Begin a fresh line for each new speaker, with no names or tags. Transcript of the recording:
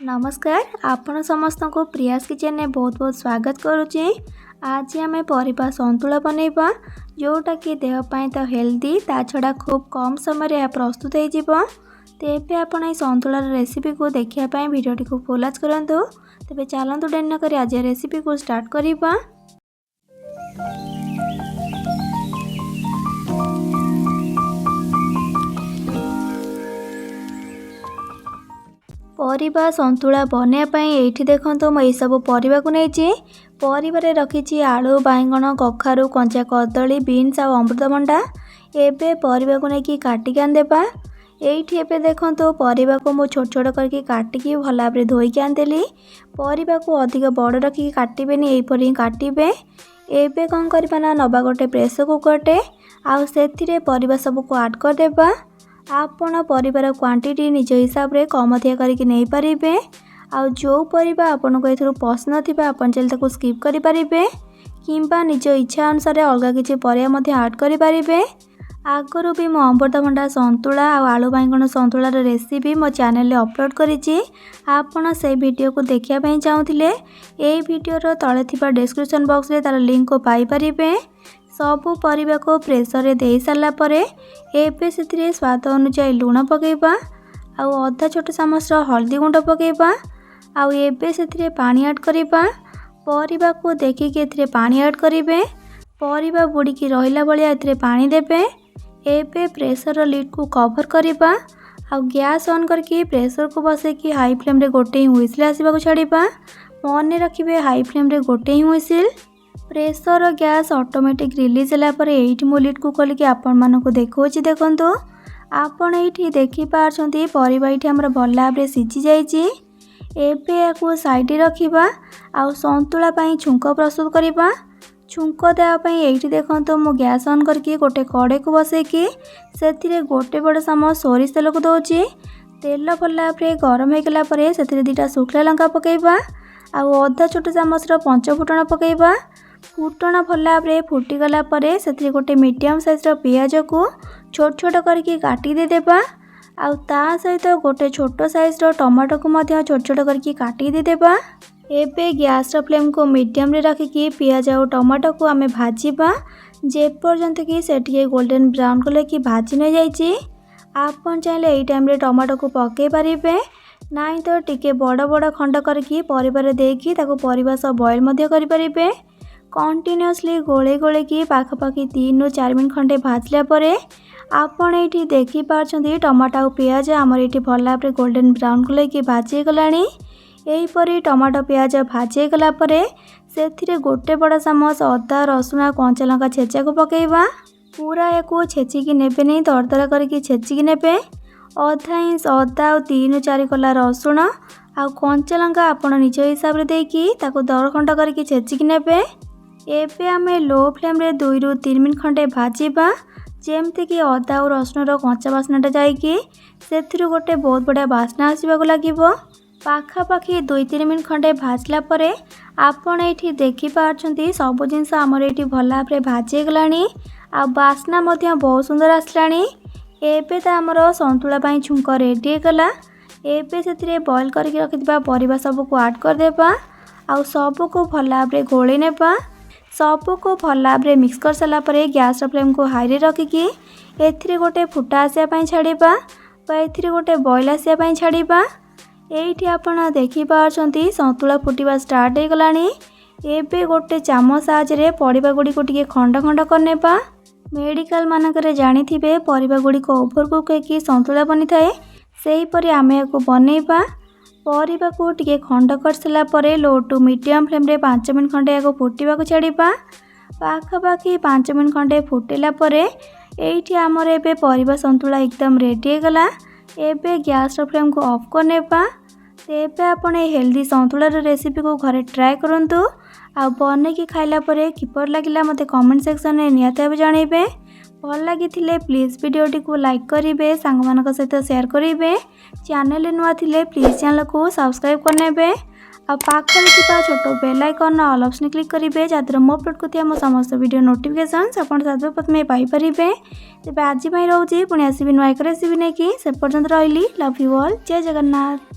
नमस्कार आपण समस्त को प्रियास किचन में बहुत बहुत स्वागत करुचे। आज आम परिबा सन्तुला बनैबा जोटा कि देहपाई तो हेल्दी ता छड़ा खूब कम समय यह प्रस्तुत हो। तेबे आपण सन्तुलार रेसिपी को देखिया वीडियो को फुल वॉच करंतु। तेबे चलंतु डेरी न करी आज रेसिपी को स्टार्ट करिबा। परिबा सन्तुला बनाई ये देखो मैं सब परिबा को नहीं परिबारे रखी आलू बाइगण कखारू कंचा कदली बीन्स आ अमृतभंडा। एबे परिबा को लेकिन काटिक आनदेबा। ये देखो परिबा को मु छोट छोट करके काटिकी भल भाव धोईकी आनदेली। परिबा को अधिक बड़ रखिकी काटबेनि यहीपरि काटिबे। एबे कौन करबा ना नबा गोटे प्रेसर कुकरटे आउ सेथिरे परिबा सब को ऐड कर देबा। आपण परिबार क्वांटिटी निज हिसाब रे कम अधिक करके नहीं पारिबे। आउ जो परिबा आपन को एथरो पसंद थिबा आपन चल ताको स्किप करि पारिबे किंबा निज इच्छा अनुसार अलगा किछि परिया मध्ये ऐड करि पारिबे। आगरो भी मो अमृतभंडा सन्तुला आ आलू बाइगण सन्तुलार रेसिपी मो चैनल रे अपलोड करिछि। आपण से वीडियो को देखिया पई चाहुथिले एई वीडियोर तळे थिबा डिस्क्रिप्शन बॉक्स रे तार लिंक को पाई पारिबे। सबु परिबा को प्रेसर रे देई सारला परे एबे सेथिरे स्वाद अनुसार लूण पकेबा आउ आधा छोट चामच हल्दी गुंड पकेबा आउ एबे सेथिरे पानी ऐड करिबा। परिबा को देखिके एथिरे पानी ऐड करिवे। परिबा बुड़ीकी रहिला बलिया एथिरे पानी देबे। एबे प्रेसर लिड को कवर करिबा आउ गैस ऑन करके प्रेसर को बसेकी हाई फ्लेम रे गोटे ही हुइसिल आसीबा को छाड़िबा। मने रखिबे हाई फ्लेम रे गोटे ही हुइसिल। प्रेसर गैस ऑटोमेटिक रिलीज होला पर एइट मु लिड को खोल के आपण मानको को देखौछि। देखंतु आपण एइठी देखि पारछंती परिबा एइठी हमर भल भाबरे सिझी जाईछि। एबे याकू साइड रखिबा आउ सन्तुला पई छुंक प्रस्तुत करिबा। छुंक देवा पई एइठी देखंतु मु गैस ऑन करके गोटे कड़े को बसेकी सेथिरे गोटे बड़ चामच सोरिष तेल को दोछि। तेल भल भाबरे गरम हो गला परे सेथिरे दुटा सुखला लंका पकेबा आउ आधा छोट चामच पंच फुटण पकेबा। फुटण भल भाव फुटी गला परे सेथिरे गोटे मीडियम साइज पियाज को छोट छोट करके काटी दे देबा आउ ता सहित गोटे छोट साइज टमाटो को मध्य छोट छोट करके काटी दे देबा। एबे गैस फ्लेम को मीडियम रे रखिकी पियाज और टमाटो को आमे भाजीबा जे पर्यंत कि सेटिके गोल्डन ब्राउन कलर की भाजी न जाइछि। आपन चाहिले एई टाइम रे टमाटो को पके पारिबे नाइ तो टिके बड़ बड़ खंड करके परिबार देकी ताको परिबा सब बॉईल मध्य करि पारिबे। कंटिन्यूअसली गोले गोले की पाखापाखि 3 ରୁ 4 मिनट खंडे भाजला परे आपण एठी देखि पारछंती टमाटो और पियाज हमर एठी भल भाबरे गोल्डन ब्राउन कलर की भाजी गलानी। एही परी टमाटो पियाज भाजी गला परे सेथिरे गोटे बड़ चामच अदा रसुण कंचा लंका छेचा को पकेबा। पूरा याको छेचिकी नेबे नहीं दरदरा करके छेचिकी नेबे। अधा इंच अदा और 3 ରୁ 4 कला रसुण आ कंचा लंका आपण निज हिसाब रे देकी ताको दरखंड करके छेचिकी नेबे। एबे आमे लो फ्लेम रे 2 ରୁ 3 मिनट खंडे भाजीबा जेमती कि अदा और रसुण कंचा बास्नाटा जाइकी सेथिरु गोटे बहुत बढ़िया बास्ना आसीबा को लागिबो। पाखापाखि 2-3 मिनट खंडे भाजला परे आपण एठी देखि पारछंती सब जिंस हमर एठी भल भाबरे भाजी गलानी आ बास्ना मध्य बहुत सुंदर आसलानी। एबे त हमर सन्तुला पई छुंक रेडी गला। एबे सेथिरे बॉईल करके रखिबा परिबा सब को ऐड कर देबा आ सब को भल भाबरे गोळी नेबा। सब को भल भाबरे मिक्स कर साला परे गैस फ्लेम को हाई रे रखिकी एथिरे गोटे फुटा आसिया पई छाड़िबा बा एथिरे गोटे बॉईल आसिया पई छाड़िबा। एठी आपण देखि पारछंती सन्तुला फुटिबा स्टार्ट हो गलानी। एबे गोटे चामच साहाय्य रे परिबा गुडी को टिके खंड खंड करनेबा। मेडिकल मानकरे जानिथिबे परिबा गुडी को ओभर कुक होकी सन्तुला बनि थाए सेही परि आमे याको बनेइबा। परिबा को टिके खंड कर सला परे लो टू मीडियम फ्लेम रे 5 मिनट खंडे याको फुटिबा को छाड़िबा। पाखापाखि 5 मिनट खंडे फुटिला परे एठी हमर एबे परिबा सन्तुला एकदम रेडी हो गला। एबे गैस फ्लेम को ऑफ करनेबा। तेबे आपण हेल्दी सन्तुलार रेसिपी को घरे ट्राए करंतु आ बने की खाइला परे किपर लागिला मते कमेंट सेक्शन रे नियाते भाबे जणैबे। भल लागिथिले प्लीज वीडियोटी को लाइक करिवे सांग मानक सहित शेयर करिवे। चैनल नुआ थिले प्लीज चैनल को सब्सक्राइब करनेबे आ पाखरे थिबा छोटो bell icon all option click करिवे जादर मो अपलोड करथिया मो समस्त वीडियो नोटिफिकेशंस आपण सर्वप्रथमे पाई परिबे। तेबे आज पई रहउची पुणी आसीबी नुआ एक रेसिपी नेकी से पर्यंत रहिली। Love you all. जय जगन्नाथ।